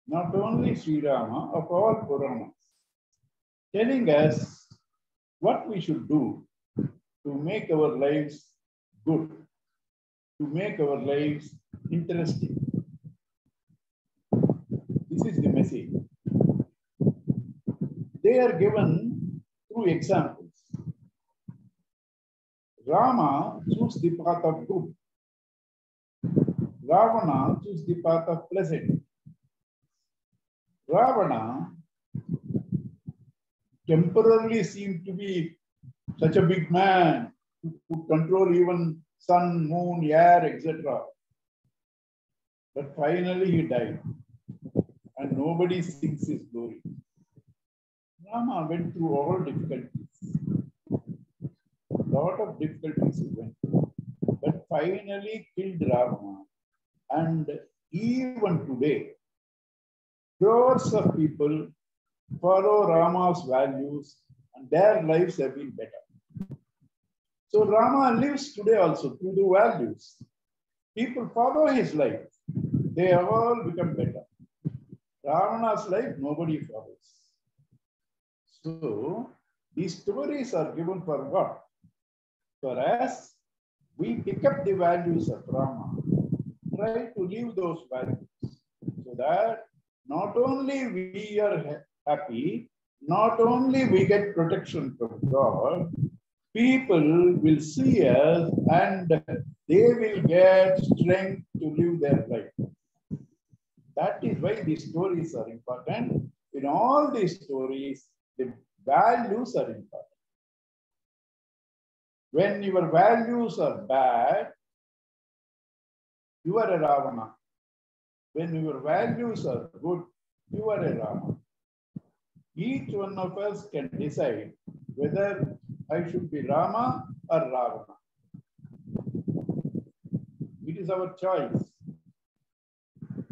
not only Sri Rama, of all Puranas, telling us what we should do to make our lives good, to make our lives interesting. This is the message. They are given through examples. Rama chose the path of good. Ravana chose the path of pleasant. Ravana temporarily seemed to be such a big man who could control even sun, moon, air, etc. But finally he died, and nobody sings his glory. Rama went through all difficulties. A lot of difficulties he went through, but finally killed Ravana. And even today, crores of people follow Rama's values, and their lives have been better. So Rama lives today also through the values. People follow his life. They have all become better. Ravana's life, nobody follows. So these stories are given for what? For us, we pick up the values of Rama, try to live those values, so that not only we are happy, not only we get protection from God, people will see us and they will get strength to live their life. That is why these stories are important. In all these stories, the values are important. When your values are bad, you are a Ravana. When your values are good, you are a Rama. Each one of us can decide whether I should be Rama or Ravana. It is our choice.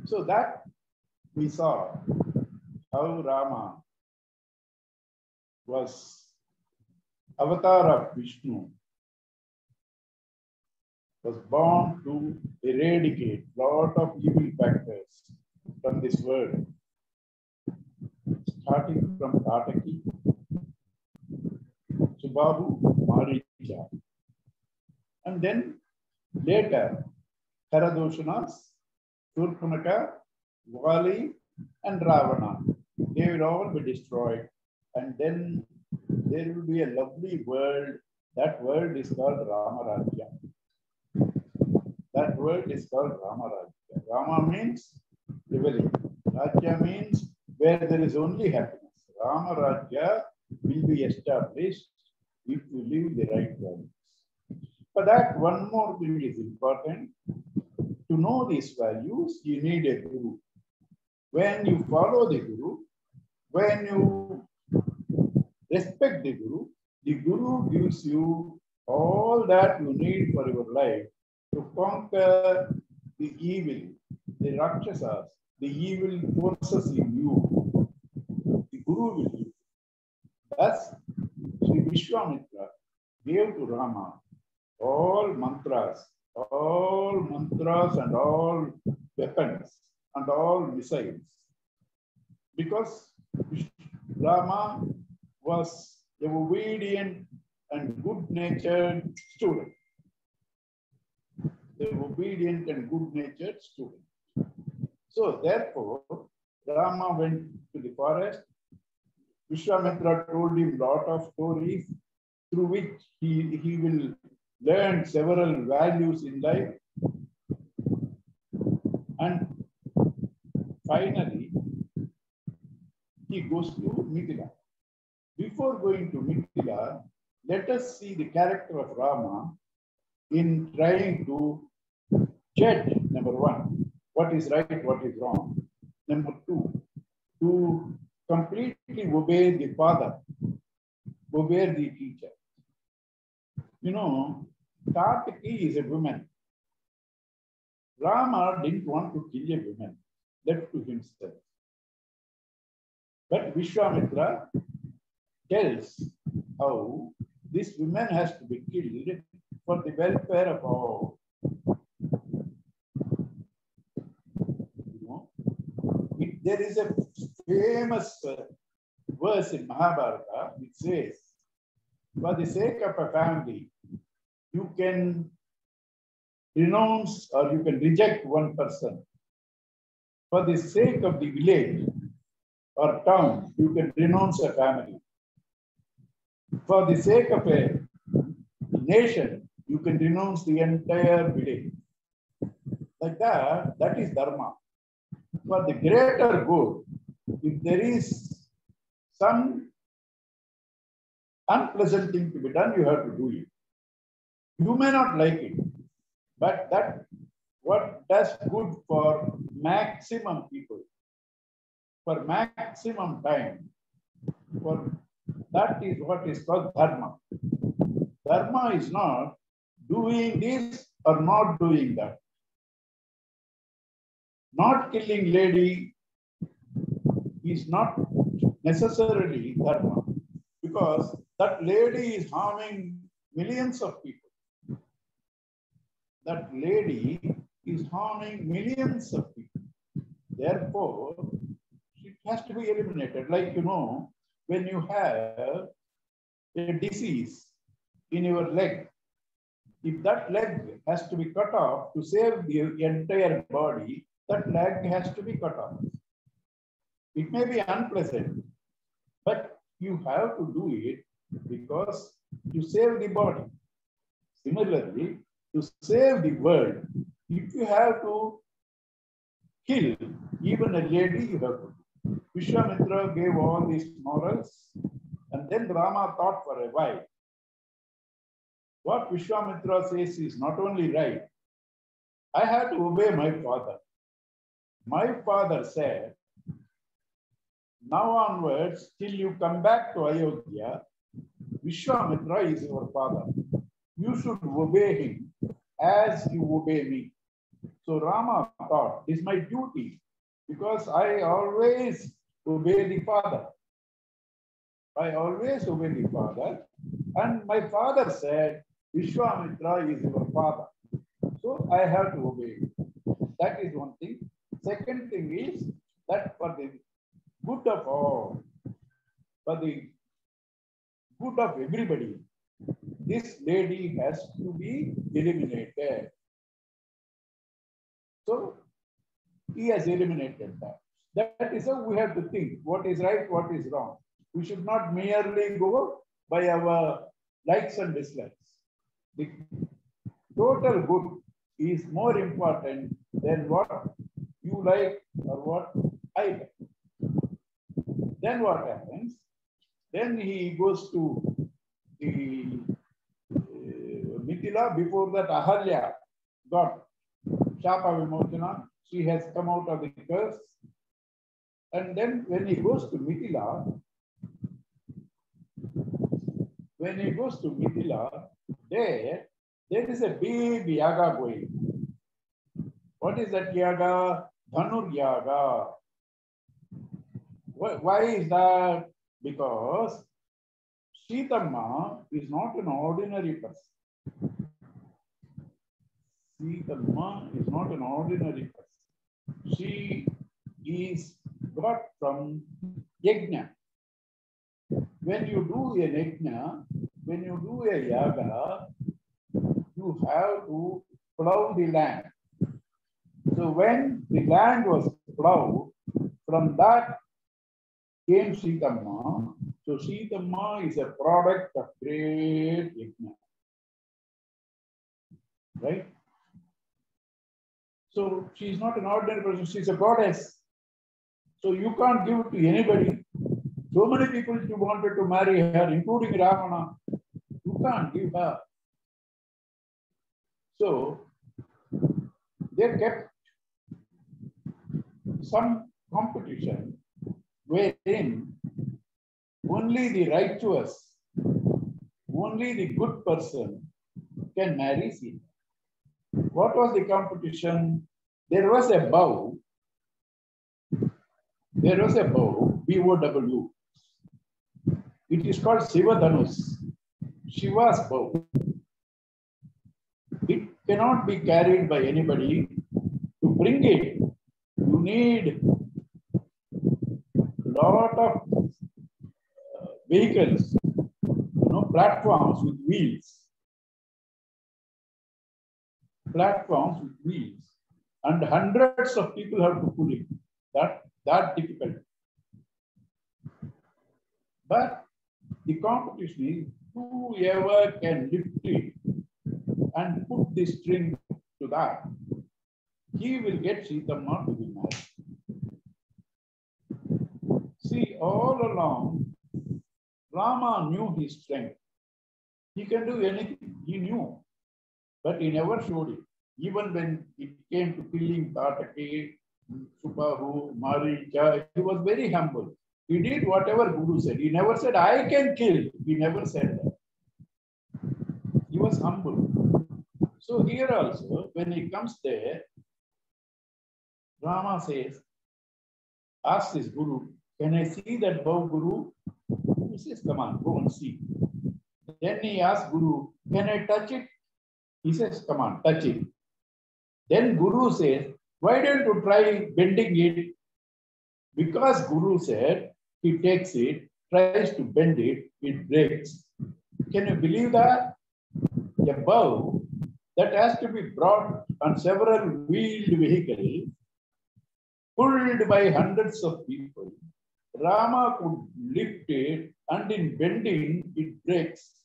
So that we saw how Rama was avatar of Vishnu, was born to eradicate a lot of evil factors from this world, starting from Tataki, Subahu, Maricha, and then later Karadoshanas, Surpanaka, Vali, and Ravana. They will all be destroyed, and then there will be a lovely world. That world is called Ramarajya. That word is called Ramarajya. Rama means prevailing. Rajya means where there is only happiness. Ramarajya will be established if you live the right values. For that, one more thing is important. To know these values, you need a guru. When you follow the guru, when you respect the guru gives you all that you need for your life to conquer the evil, the Rakshasas, the evil forces in you. The Guru will give. Thus, Sri Vishwamitra gave to Rama all mantras and all weapons and all missiles. Because Rama was an obedient and good-natured student. The obedient and good-natured student. So therefore, Rama went to the forest. Vishwamitra told him a lot of stories through which he will learn several values in life. And finally, he goes to Mithila. Before going to Mithila, let us see the character of Rama in trying to judge, number one, what is right, what is wrong. Number two, to completely obey the father, obey the teacher. You know, Tataki is a woman. Rama didn't want to kill a woman, left to himself. But Vishwamitra tells how this woman has to be killed for the welfare of all. It there is a famous verse in Mahabharata which says, for the sake of a family, you can renounce or you can reject one person. For the sake of the village or town, you can renounce a family. For the sake of a nation, you can renounce the entire village. Like that, that is dharma. For the greater good, if there is some unpleasant thing to be done, you have to do it. You may not like it, but that what does good for maximum people, for maximum time, for that is what is called dharma. Dharma is not doing this or not doing that. Not killing lady is not necessarily dharma, because that lady is harming millions of people. That lady is harming millions of people. Therefore, it has to be eliminated. Like, you know, when you have a disease in your leg, if that leg has to be cut off to save the entire body, that leg has to be cut off. It may be unpleasant, but you have to do it because you save the body. Similarly, to save the world, if you have to kill even a lady, you have to. Vishwamitra gave all these morals, and then Rama thought for a while. What Vishwamitra says is not only right. I had to obey my father. My father said, now onwards, till you come back to Ayodhya, Vishwamitra is your father. You should obey him as you obey me. So Rama thought, this is my duty, because I always obey the father. I always obey the father. And my father said, Vishwamitra is your father. So I have to obey him. That is one thing. Second thing is that for the good of all, for the good of everybody, this lady has to be eliminated. So he has eliminated that. That is how we have to think what is right, what is wrong. We should not merely go by our likes and dislikes. The total good is more important than what you like or what I like. Then what happens? Then he goes to the Mithila. Before that, Ahalya got Shapa Vimochana. She has come out of the curse. And then when he goes to Mithila, there is a big yaga going. What is that yaga? Dhanur yaga. Why is that? Because Sitamma is not an ordinary person. Sitamma is not an ordinary person. She is got from yajna. When you do a yajna, when you do a yaga, you have to plow the land. So when the land was plowed, from that came Sitamma. So Sitamma is a product of great yajna. Right? So she is not an ordinary person, she is a goddess. So you can't give it to anybody. So many people you wanted to marry her, including Ravana. You can't give her. So they kept some competition wherein only the righteous, only the good person can marry Sita. What was the competition? There was a bow. There was a bow, B-O-W. It is called Sivadhanus, Shiva's bow. It cannot be carried by anybody. To bring it, you need lot of vehicles, platforms with wheels. Platforms with wheels. And hundreds of people have to pull it. That difficult. But the competition is whoever can lift it and put the string to that, he will get Sitamma to be married. See, all along, Rama knew his strength. He can do anything. He knew. But he never showed it. Even when it came to killing Tatake, Subahu, Maricha, he was very humble. He did whatever Guru said. He never said, I can kill. He never said that. He was humble. So here also, when he comes there, Rama says, ask his Guru, can I see that bow, Guru? He says, come on, go and see. Then he asks Guru, can I touch it? He says, come on, touch it. Then Guru says, why don't you try bending it? Because Guru said, he takes it, tries to bend it, it breaks. Can you believe that? A bow that has to be brought on several wheeled vehicles, pulled by hundreds of people. Rama could lift it, and in bending, it breaks.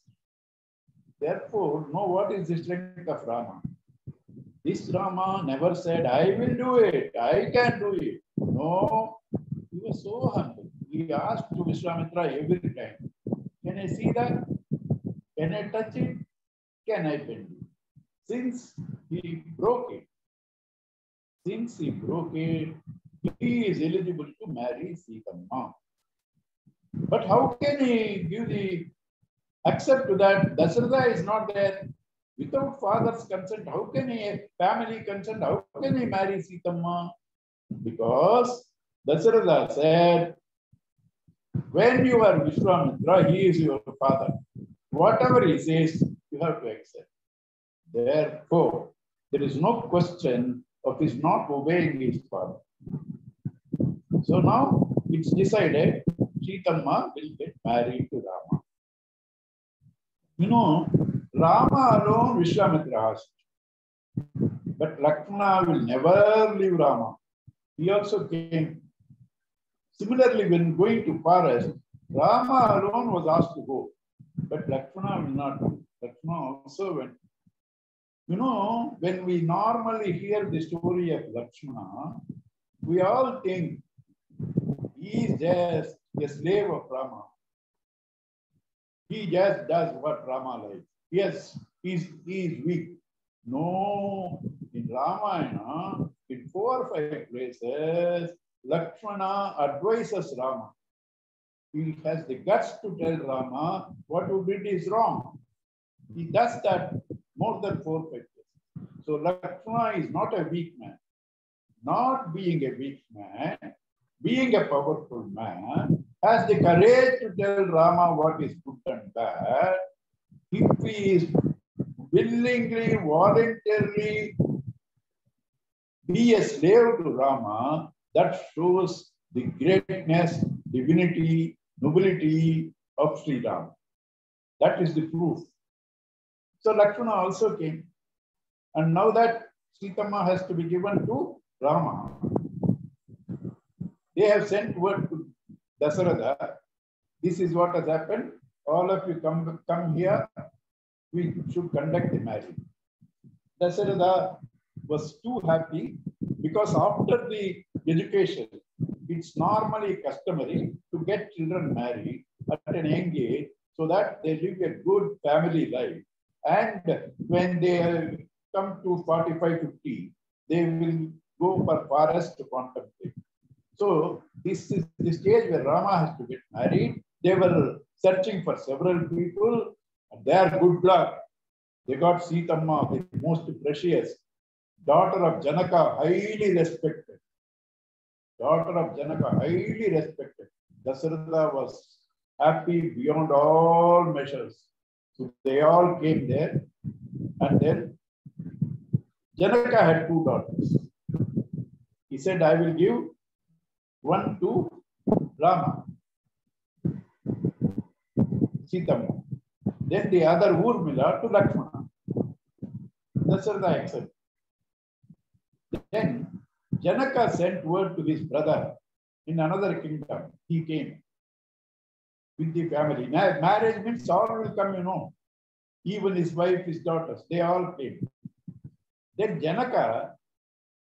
Therefore, know what is the strength of Rama. This Rama never said, I will do it, I can do it. No, he was so humble. He asked to Vishwamitra every time, can I see that? Can I touch it? Can I bend it? Since he broke it, he is eligible to marry Sitamma. But how can he give the accept to that? Dasharatha is not there. Without father's consent, how can he, family consent, how can he marry Sitamma? Because Dasharatha said, when you are Vishwamitra, he is your father. Whatever he says, you have to accept. Therefore, there is no question of his not obeying his father. So now it's decided Sitamma will get married to Rama. You know, Rama alone Vishwamitra asked. But Lakshmana will never leave Rama. He also came. Similarly, when going to forest, Rama alone was asked to go. But Lakshmana will not go. Lakshmana also went. You know, when we normally hear the story of Lakshmana, we all think he is just a slave of Rama. He just does what Rama likes. Yes, he is weak. No, in Ramayana, in 4 or 5 places, Lakshmana advises Rama. He has the guts to tell Rama what you did is wrong. He does that more than 4 or 5 places. So Lakshmana is not a weak man. Not being a weak man, being a powerful man, has the courage to tell Rama what is good and bad. If he is willingly, voluntarily be a slave to Rama, that shows the greatness, divinity, nobility of Sri Rama. That is the proof. So Lakshmana also came. And now that Sitamma has to be given to Rama, they have sent word to Dasharatha. This is what has happened. All of you come here. We should conduct the marriage. Dasharatha was too happy because after the education, it's normally customary to get children married at an young age so that they live a good family life. And when they come to 45, 50, they will go for forest to contemplate. So this is the stage where Rama has to get married. They were searching for several people, and their good luck, they got Sitamma, the most precious, daughter of Janaka, highly respected. Daughter of Janaka, highly respected. Dasharatha was happy beyond all measures. So they all came there, and then Janaka had 2 daughters. He said, I will give one to Rama, Sitama. Then the other Urmila to Lakshmana. Dasharatha accepted. Then Janaka sent word to his brother in another kingdom. He came with the family. Marriage means all will come, you know. Even his wife, his daughters, they all came. Then Janaka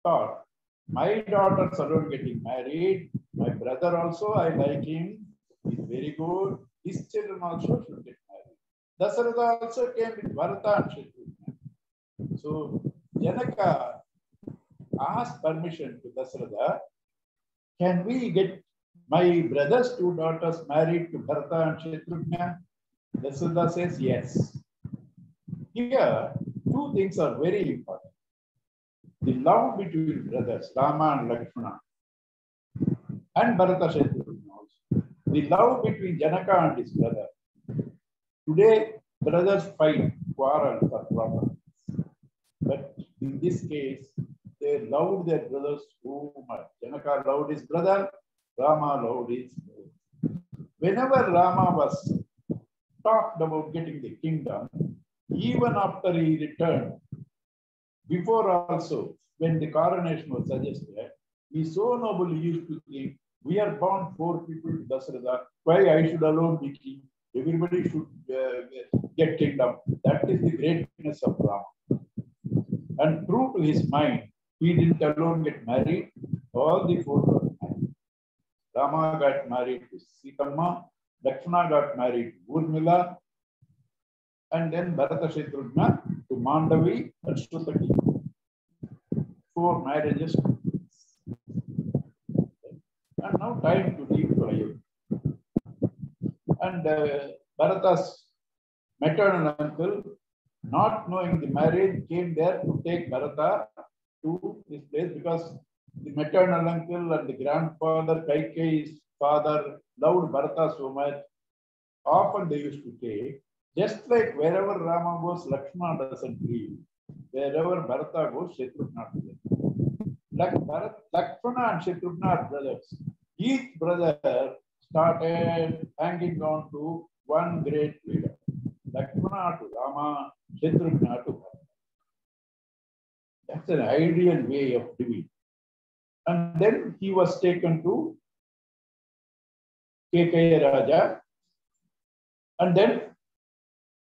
thought, my daughters are getting married. My brother also, I like him. He's very good. His children also should get married. Dasharatha also came with Bharata and Shatrughna. So Janaka asked permission to Dasharatha, can we get my brother's two daughters married to Bharata and Shatrughna? Dasharatha says yes. Here, two things are very important. The love between brothers, Rama and Lakshmana, and Bharata Shatrughna also. The love between Janaka and his brother. Today, brothers fight, quarrel for properties. But in this case, they loved their brothers so much. Janaka loved his brother, Rama loved his brother. Whenever Rama was talked about getting the kingdom, even after he returned, before also, when the coronation was suggested, he so nobly used to think, we are born 4 people to Dasharatha, why I should alone be king? Everybody should get kingdom. That is the greatness of Rama. And true to his mind, he didn't alone get married, all the 4 were married. Rama got married to Sitama, Lakshmana got married to Urmila, and then Bharata Shatrughna to Mandavi and Shrutaki. 4 marriages. And now time to leave to Ayodhya. And Bharata's maternal uncle, not knowing the marriage, came there to take Bharata to this place because the maternal uncle and the grandfather, Kaikeyi's father, loved Bharata so much. Often they used to take. Just like wherever Rama goes, Lakshmana doesn't leave. Wherever Bharata goes, Shatrughna doesn't. Lakshmana and Shatrughna are brothers. Each brother started hanging on to one great leader. Lakshmana to Rama, Shatrughna to Bharata. That's an ideal way of living. And then he was taken to Kekeya Raja. And then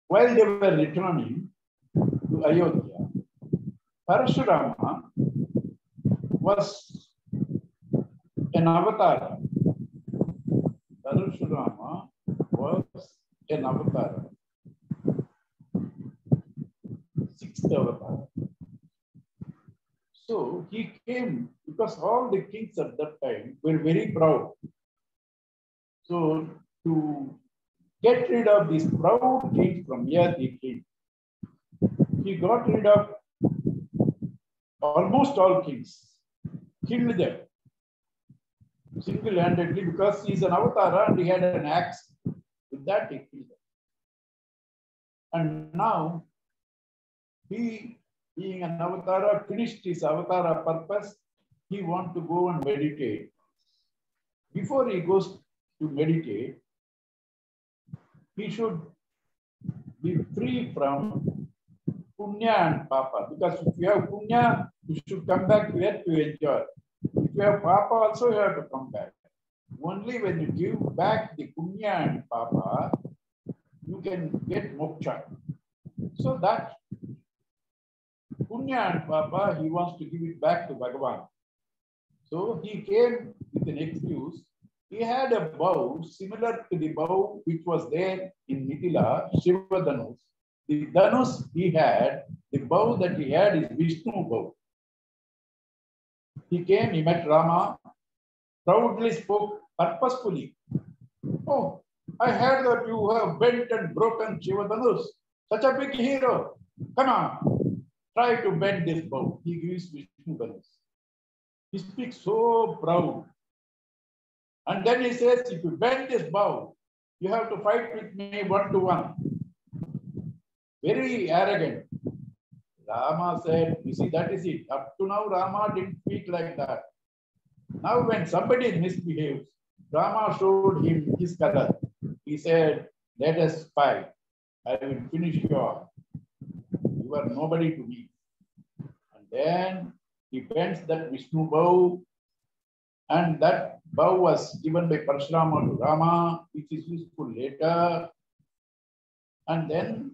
while they were returning to Ayodhya, Parashurama was an avatar. Parashurama was an avatar. 6th avatar. So he came because all the kings at that time were very proud. So to get rid of these proud kings from here, he got rid of almost all kings, killed them single-handedly because he's an avatar and he had an axe. With that, he killed them. And now, he, being an avatar, finished his avatar purpose. He wants to go and meditate. Before he goes to meditate, he should be free from punya and papa. Because if you have punya, you should come back here to enjoy. If you have papa also, you have to come back. Only when you give back the punya and papa, you can get moksha. So that punya and papa, he wants to give it back to Bhagavan. So he came with an excuse. He had a bow similar to the bow which was there in Mithila, Shiva Dhanus. The Dhanus he had, the bow that he had is Vishnu bow. He came, he met Rama, proudly spoke purposefully. Oh, I heard that you have bent and broken Shiva Dhanus. Such a big hero. Come on, try to bend this bow. He gives Vishnu Dhanus. He speaks so proud. And then he says, if you bend this bow, you have to fight with me 1-to-1. Very arrogant. Rama said, you see, that is it. Up to now, Rama didn't speak like that. Now, when somebody misbehaves, Rama showed him his color. He said, "Let us fight. I will finish you off. You are nobody to me." And then he bends that Vishnu bow, and that bow was given by Parashurama to Rama, which is useful later. And then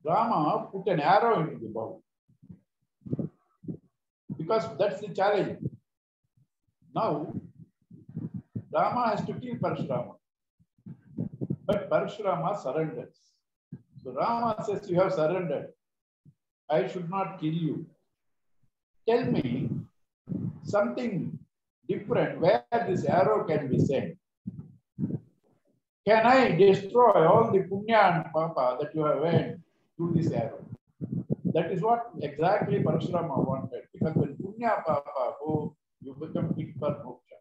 Rama put an arrow into the bow because that's the challenge. Now, Rama has to kill Parashurama, but Parashurama surrenders. So Rama says, "You have surrendered. I should not kill you. Tell me something different where this arrow can be sent. Can I destroy all the punya and papa that you have earned through this arrow?" That is what exactly Parashurama wanted. Because when punya papa go, you become fit for moksha.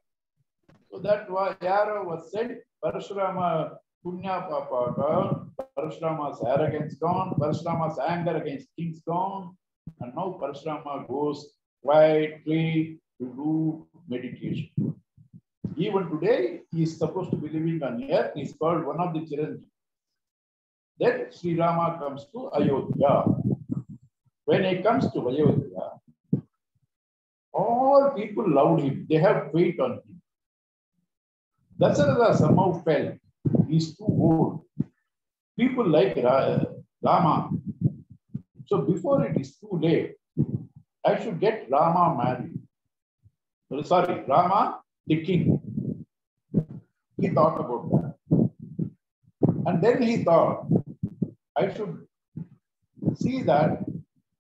So that arrow was sent. Parashurama punya papa gone. Parashurama's arrogance gone. Parashurama's anger against kings gone. And now Parashurama goes quietly to do meditation. Even today, he is supposed to be living on earth. He is called one of the Chiranjeevis. Then Sri Rama comes to Ayodhya. When he comes to Ayodhya, all people loved him. They have faith on him. Dasharatha somehow felt he is too old. People like Rama. So before it is too late, I should get Rama married. Sorry, Rama the king. He thought about that. And then he thought, I should see that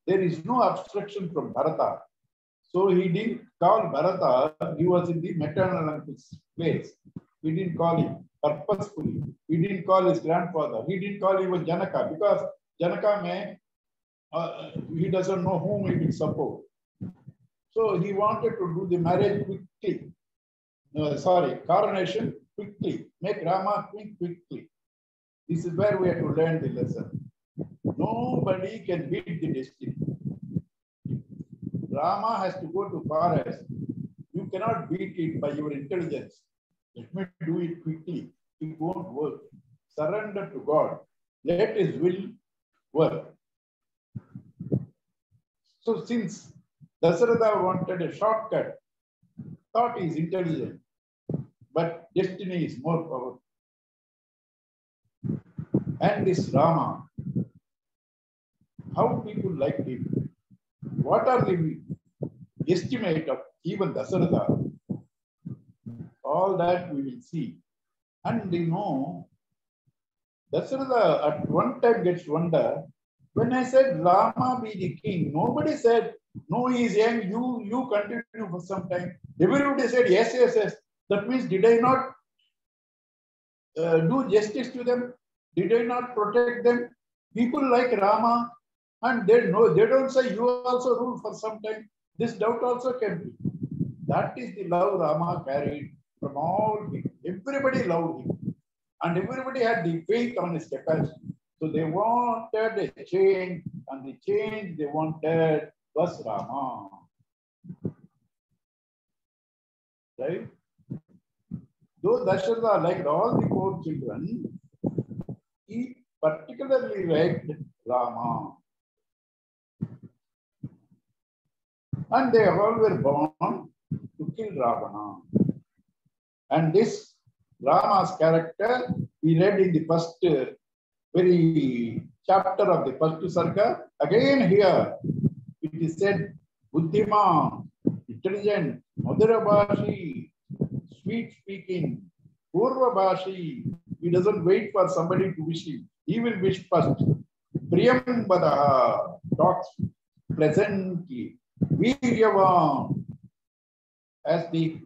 there is no obstruction from Bharata. So he didn't call Bharata, he was in the maternal uncle's place. He didn't call him purposefully. He didn't call his grandfather. He didn't call even Janaka because Janaka he doesn't know whom he will support. So he wanted to do the marriage quickly. Coronation quickly. Make Rama quickly. This is where we have to learn the lesson. Nobody can beat the destiny. Rama has to go to forest. You cannot beat it by your intelligence. Let me do it quickly. It won't work. Surrender to God. Let His will work. So since Dasharatha wanted a shortcut, thought he is intelligent, but destiny is more powerful. And this Rama, how people like him, what are the estimate of even Dasharatha, all that we will see. And you know, Dasharatha at one time gets wonder, when I said Rama be the king, nobody said, no, he is young, you continue for some time. Everybody said, yes, yes, yes. That means, did I not do justice to them? Did I not protect them? People like Rama, and they don't say, you also rule for some time. This doubt also can be. That is the love Rama carried from all people. Everybody loved him. And everybody had the faith on his capacity. So they wanted a change, and the change they wanted was Rama. Right? Though Dasharatha liked all the 4 children, he particularly liked Rama. And they all were born to kill Ravana. And this Rama's character, we read in the first very chapter of the first sarga. Again here, it is said, Buddhiman, intelligent, Madhurabhashi, sweet speaking, Purvabhashi. He doesn't wait for somebody to wish him. He will wish first. Priyam Badaha, talks pleasantly. Viryavan, as the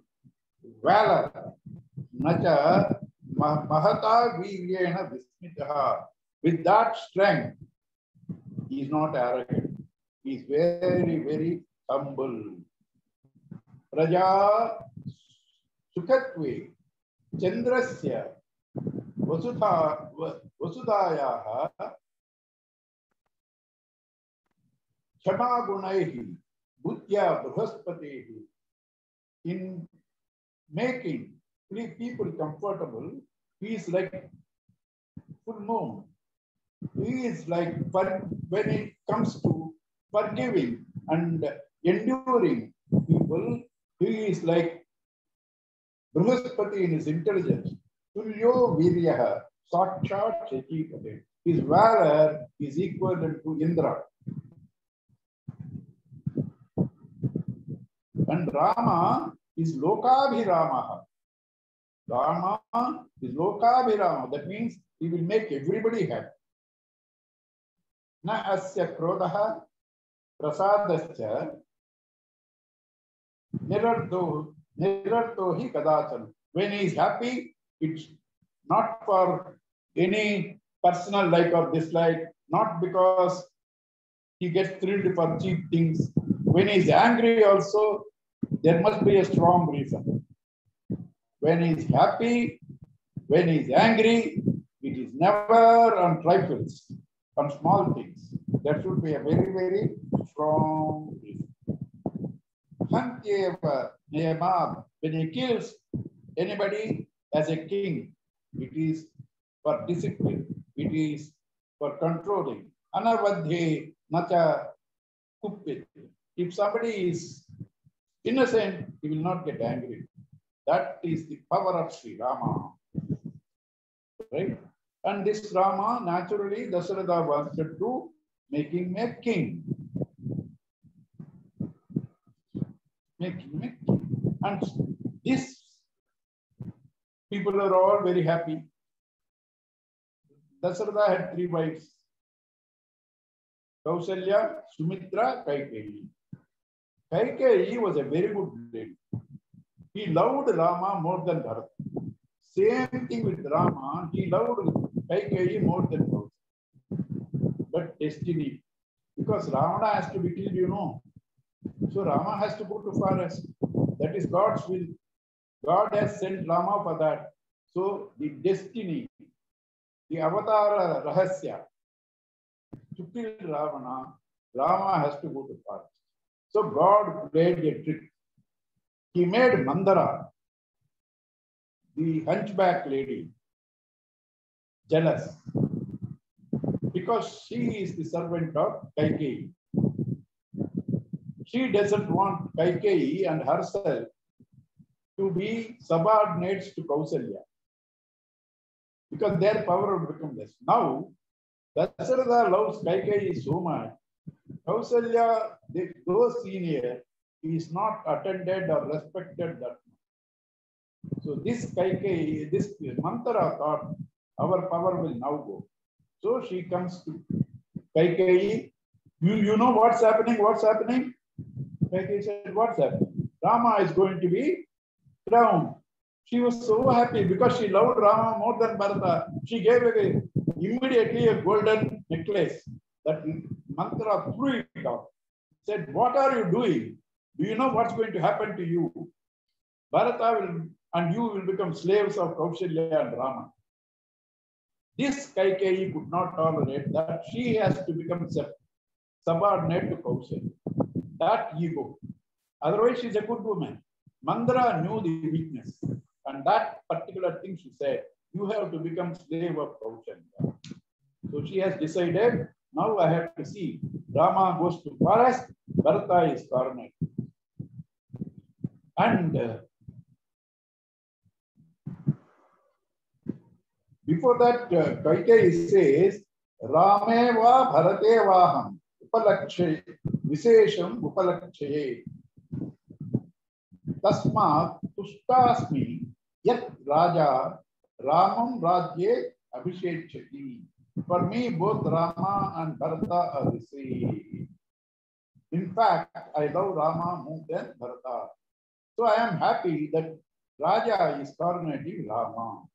valor. Nacha Mahata Viryena Vismitaha. With that strength, he is not arrogant. He is very, very humble. Praja Sukhatve Chandrasya Vasudayaha Chama Gunaihi Bhutya Brahaspatehi. In making people comfortable. He is like full moon. He is like, when it comes to forgiving and enduring people, he is like Brihaspati in his intelligence. Tulyo Viryaha, Sakshat Shakipate. His valor is equivalent to Indra. And Rama is Lokabhirama. Rama is Lokabhirama. That means he will make everybody happy. Na asya krodaha prasadascha nirarto hi kadachan. When he is happy, it's not for any personal like or dislike, not because he gets thrilled for cheap things. When he is angry also, there must be a strong reason. When he is happy, when he is angry, it is never on trifles, on small things. There should be a very, very strong reason. When he kills anybody as a king, it is for discipline, it is for controlling. Anavadhe nacha kuppit. If somebody is innocent, he will not get angry. That is the power of Sri Rama. Right? And this Rama, naturally, Dasharatha wanted to make him a king. And these people are all very happy. Dasharatha had 3 wives: Kausalya, Sumitra, Kaikeyi. Kaikeyi was a very good lady. He loved Rama more than Bharata. Same thing with Rama, he loved Kaikeyi more than Bharata. But destiny, because Ravana has to be killed, you know. So Rama has to go to forest. That is God's will. God has sent Rama for that. So the destiny, the avatara rahasya, to kill Ravana, Rama has to go to forest. So God played a trick. He made Mandara, the hunchback lady, jealous because she is the servant of Kaikeyi. She doesn't want Kaikeyi and herself to be subordinates to Kausalya because their power would become less. Now, Dasharatha loves Kaikeyi so much. Kausalya, though senior, is not attended or respected that much. So this Kaikeyi, this Manthara thought, our power will now go. So she comes to Kaikeyi. You know what's happening? What's happening? Kaikeyi said, what's happening? Rama is going to be crowned. She was so happy because she loved Rama more than Bharata. She gave away immediately a golden necklace. That Manthara threw it out. Said, what are you doing? Do you know what's going to happen to you? Bharata will, and you will become slaves of Kausalya and Rama. This Kaikeyi could not tolerate that she has to become subordinate to Kausalya. That ego. Otherwise, she's a good woman. Mandara knew the weakness. And that particular thing she said, you have to become slave of Kausalya. So she has decided, now I have to see. Rama goes to forest, Bharata is coronet. And before that, Kaikeyi says, Rameva Bharate Vaham Upalakshay Visesham Upalakshaye Tasmat Tushtasmi Yat Raja Ramam Rajye Abhishekshati. For me, both Rama and Bharata are the same. In fact, I love Rama more than Bharata. So I am happy that Raja is coronating Rama.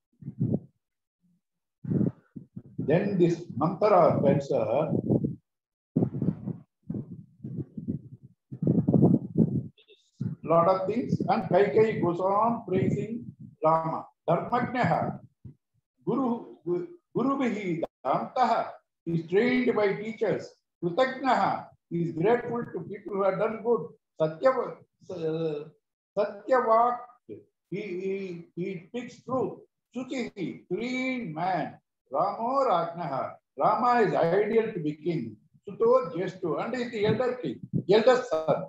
Then this Manthara tells her, lot of things, and Kaikeyi goes on praising Rama. Dharmagnaha, Gurubihi Damtaha, is trained by teachers. Krutagnaha, is grateful to people who have done good. Satyavak, He speaks truth. Suchihi, clean man. Ramo Ragnaha. Rama is ideal to be king. Suto Jestu, and is the elder king, eldest son.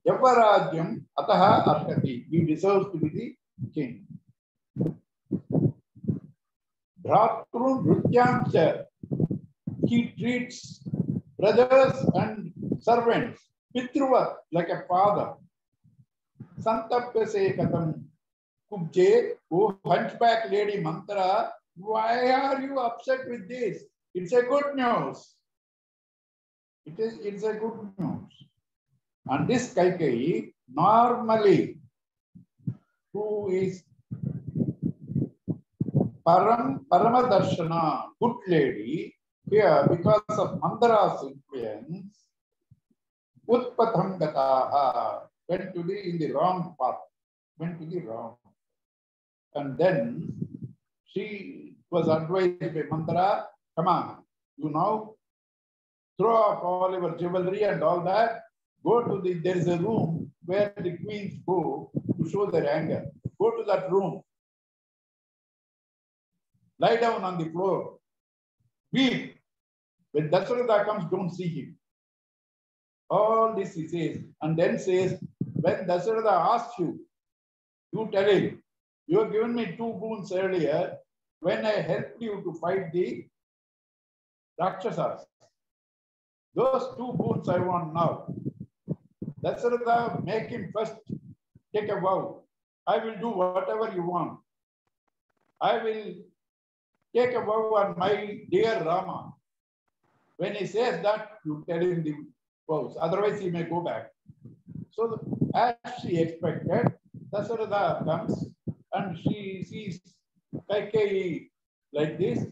Yavarajyam Ataha Arhati. He deserves to be the king. Bhratrun Rutyamcha. He treats brothers and servants, Pitruvat, like a father. Santapya se katam. Kubje, oh hunchback lady Mantra, why are you upset with this? It's a good news. It's a good news. And this Kaikeyi, normally, who is Paramadarshana, good lady, here, because of Mandara's influence, Utpatham Gataha, went to in the wrong path, went to the wrong. And then she was advised by Mandara, come on, you now throw off all your jewelry and all that, go to there is a room where the queens go to show their anger. Go to that room, lie down on the floor, weep. When Dasharatha comes, don't see him. All this he says, and then says, when Dasharatha asks you, you tell him, you have given me 2 boons earlier when I helped you to fight the Rakshasas. Those 2 boons I want now. Dasharatha, make him first take a vow. I will do whatever you want. I will take a vow on my dear Rama. When he says that, you tell him the vows. Otherwise, he may go back. So, as she expected, Dasharatha comes and she sees Kaikeyi like this.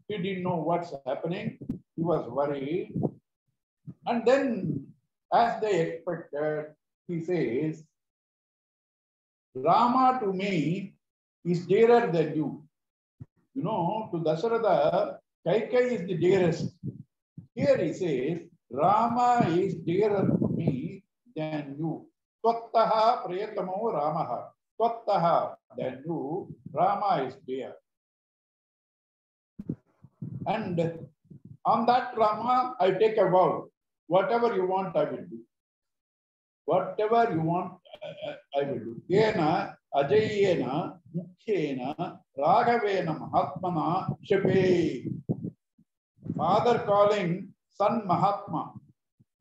He didn't know what's happening. He was worried. And then, as they expected, he says, Rama to me is dearer than you. You know, to Dasharatha, Kaikeyi is the dearest. Here he says, Rama is dearer to me than you. Tvattaha prayatamo Ramaha. Tvattaha, than you, Rama is dear. And on that Rama, I take a vow. Whatever you want, I will do. Whatever you want, I will do. Yena, Ajayena, Mukhyena, Raghavena, Mahatmana, Shape. Father calling son Mahatma,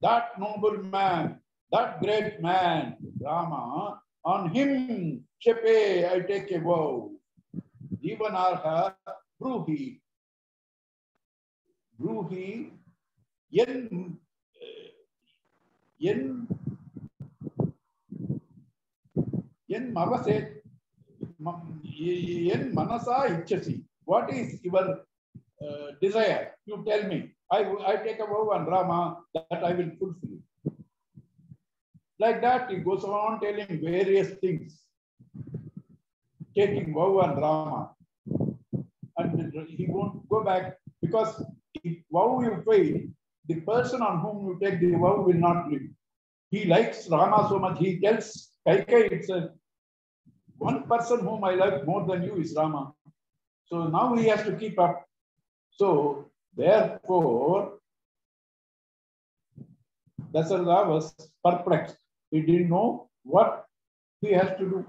that noble man, that great man, Rama, on him, Shape, I take a vow. Jivanarha, Bruhi, yen mavase, yen manasa ichasi. What is your desire? You tell me. I take a vow on Rama that I will fulfill. Like that, he goes on telling various things, taking vow on Rama. And he won't go back because if vow you fail, the person on whom you take the vow will not live. He likes Rama so much, he tells Kaikeyi itself, one person whom I love more than you is Rama. So now he has to keep up. So therefore, Dasharatha was perplexed. He didn't know what he has to do.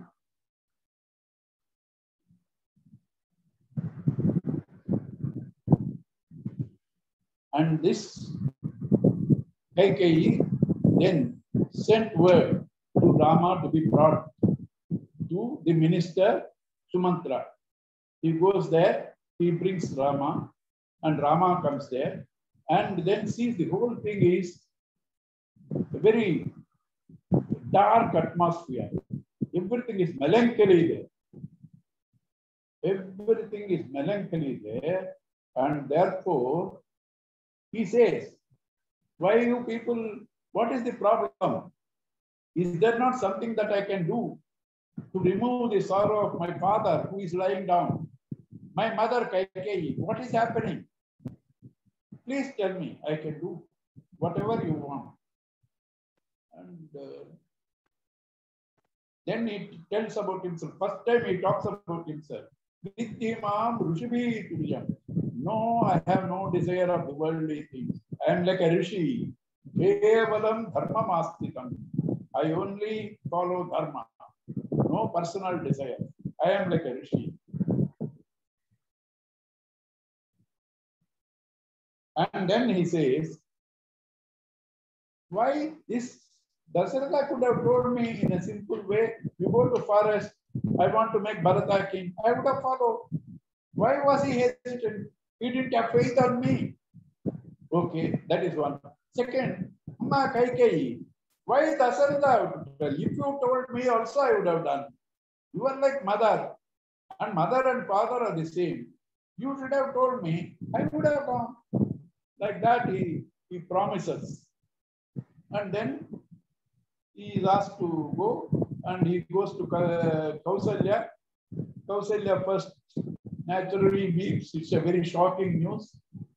And this Kaikeyi then sent word to Rama to be brought to the minister Sumantra. He goes there, he brings Rama, and Rama comes there, and then sees the whole thing is a very dark atmosphere. Everything is melancholy there. Everything is melancholy there, and therefore he says, why you people, what is the problem? Is there not something that I can do to remove the sorrow of my father who is lying down? My mother Kaikeyi, what is happening? Please tell me, I can do whatever you want. And Then he tells about himself. First time he talks about himself. Vidyamam Rushibhi Turyam. No, I have no desire of the worldly things. I am like a rishi. Kevalam dharma mastikam. I only follow dharma. No personal desire. I am like a rishi. And then he says, why this? Dasharatha could have told me in a simple way, you go to forest, I want to make Bharata king. I would have followed. Why was he hesitant? He didn't have faith on me. Okay, that is one. Second, Amma Kaikeyi. Why Dasharatha? If you told me also, I would have done. You are like mother, and mother and father are the same. You should have told me, I would have gone. Like that, he promises. And then he is asked to go, and he goes to Kausalya. Kausalya first naturally weeps. It's a very shocking news,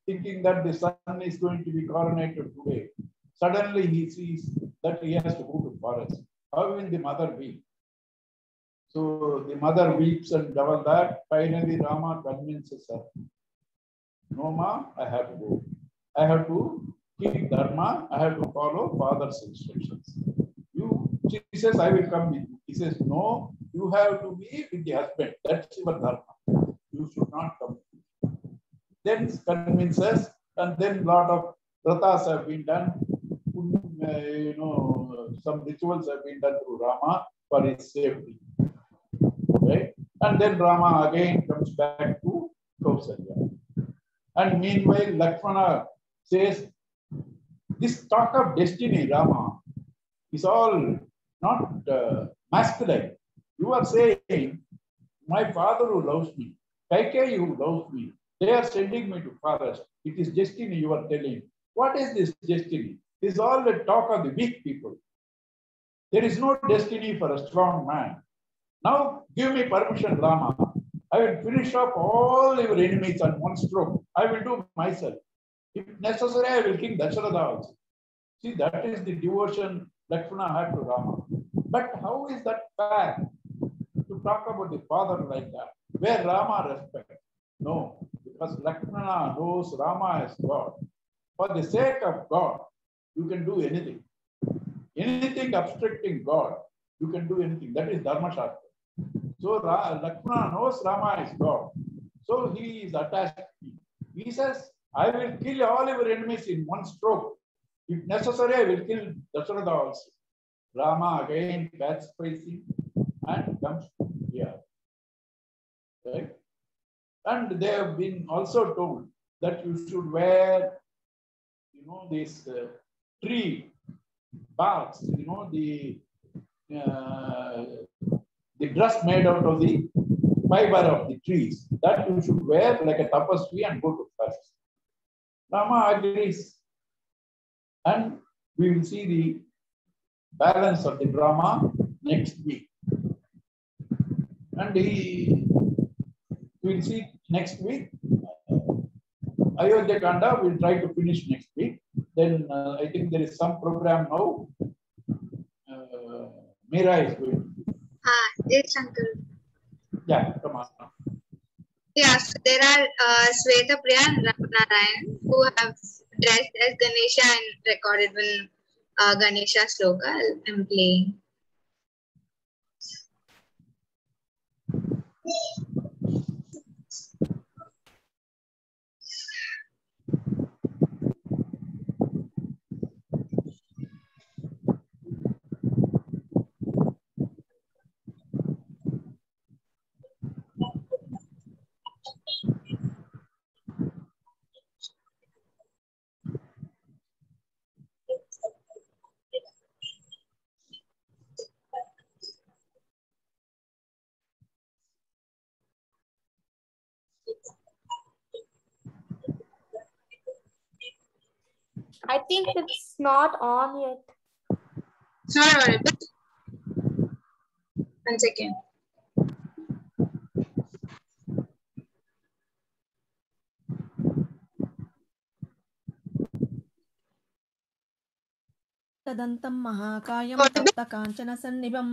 thinking that the son is going to be coronated today. Suddenly he sees that he has to go to forest. How will the mother weep? So the mother weeps and double that. Finally, Rama convinces her. No, ma, I have to go. I have to keep dharma. I have to follow father's instructions. She says, I will come with you. He says, no, you have to be with the husband. That's your dharma. You should not come. Then convinces, and then lot of vratas have been done. Some rituals have been done through Rama for his safety. Right? And then Rama again comes back to Kausalya. And meanwhile, Lakshmana says, this talk of destiny, Rama, is all not masculine. You are saying, my father who loves me, Kaikeyi who loves me, they are sending me to forest. It is destiny you are telling. What is this destiny? This is all the talk of the weak people. There is no destiny for a strong man. Now give me permission, Rama. I will finish up all your enemies on one stroke. I will do myself. If necessary, I will kill Dasharatha also. See, that is the devotion Lakshmana had to Rama. But how is that fair to talk about the father like that? Where Rama respects? No, because Lakshmana knows Rama as God. For the sake of God, you can do anything. Anything obstructing God, you can do anything. That is Dharma Shastra. So Lakshmana knows Rama is God. So he is attached to him. He says, I will kill all your enemies in one stroke. If necessary, I will kill Dasharatha also. Rama again pacifies him and comes here. Right? And they have been also told that you should wear, this tree barks, the dress made out of the fiber of the trees. That you should wear like a tapasvi and go to fast. Rama agrees. And we will see the balance of the drama next week. And we will see next week. Ayodhya Kanda will try to finish next week. Then I think there is some program now. Meera is going to do. Yes, Uncle. Yeah, come on. Yeah, so there are Sweta Priya and Narayan who have dressed as Ganesha and recorded one Ganesha sloka. I'm playing. I think it's not on yet. It's not audible. 1 second. तदन्तं महाकायं तप्तकाञ्चनसन्निभं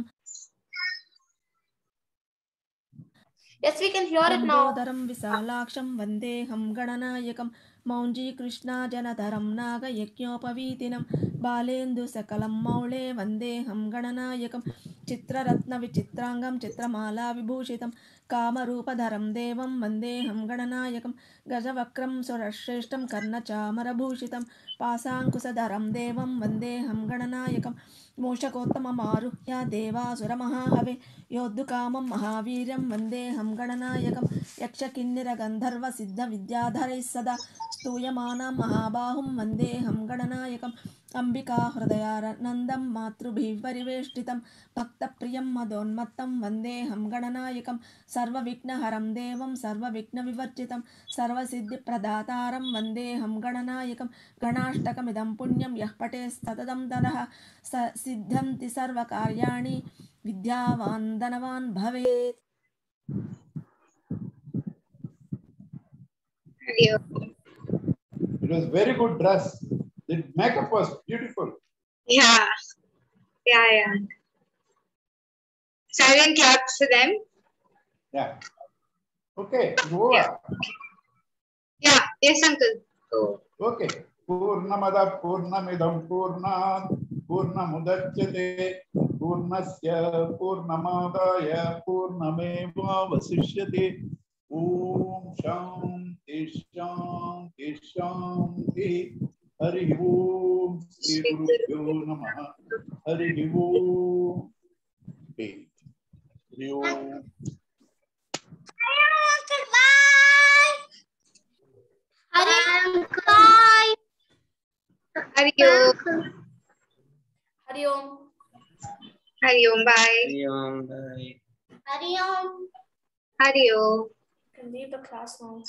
Yes, we can hear it now. लम्बोदरं विशालाक्षं वन्देऽहं गणनायकं मौञ्जीकृष्णा जनधरं नागयज्ञोपवीतिनं बालेन्दुसकलं मौळे वन्देऽहं गणनायकं चित्ररत्नविचित्राङ्गं चित्रमालाविभूषितं कामरूपधरं देवं वन्देऽहं गणनायकं गजवक्त्रं सुरश्रेष्ठं कर्णचामरभूषितं पासाङ्कुशधरं देवं वन्देऽहं गणनायकं मूषकोत्तममारुह्य देवासुरमहाहवे योद्धुकामं महावीर्यं वन्देऽहं गणनायकं यक्षकिन्निरगन्धर्वसिद्धविद्याधरैः सदा स्तूयमानं महाबाहुं वन्देऽहं गणनायकम् अम्बिकाहृदयानन्दं मातृभिः परिवेष्टितं भक्तप्रियं मदोन्मत्तं वन्देऽहं गणनायकं सर्वविघ्नहरं देवं सर्वविघ्नविवर्जितं सर्वसिद्धिप्रदातारं वन्देऽहं गणनायकं गणाष्टकमिदं पुण्यं यः पठेत्सततं ततः सिद्ध्यन्ति सर्वकार्याणि विद्यावान् धनवान् भवेत्. It was very good dress. The makeup was beautiful. Yeah. Silent claps for them. Yeah. Okay, over. Yeah. Yes, uncle. Oh. Okay. Purnamada Purnamidam Purnat Purnamudachyate Purnasya Purnamadaya Purnameva Vasishyate. Om Shanti Shanti Shanti. Hari Om Sri Gurubhyo Namaha. Hari Om. Hari Om. Bye. Hari Om. Hari Om. Hari Om. Bye. Hari Om. Bye. Hari Om. Hari Om. You can leave the class now.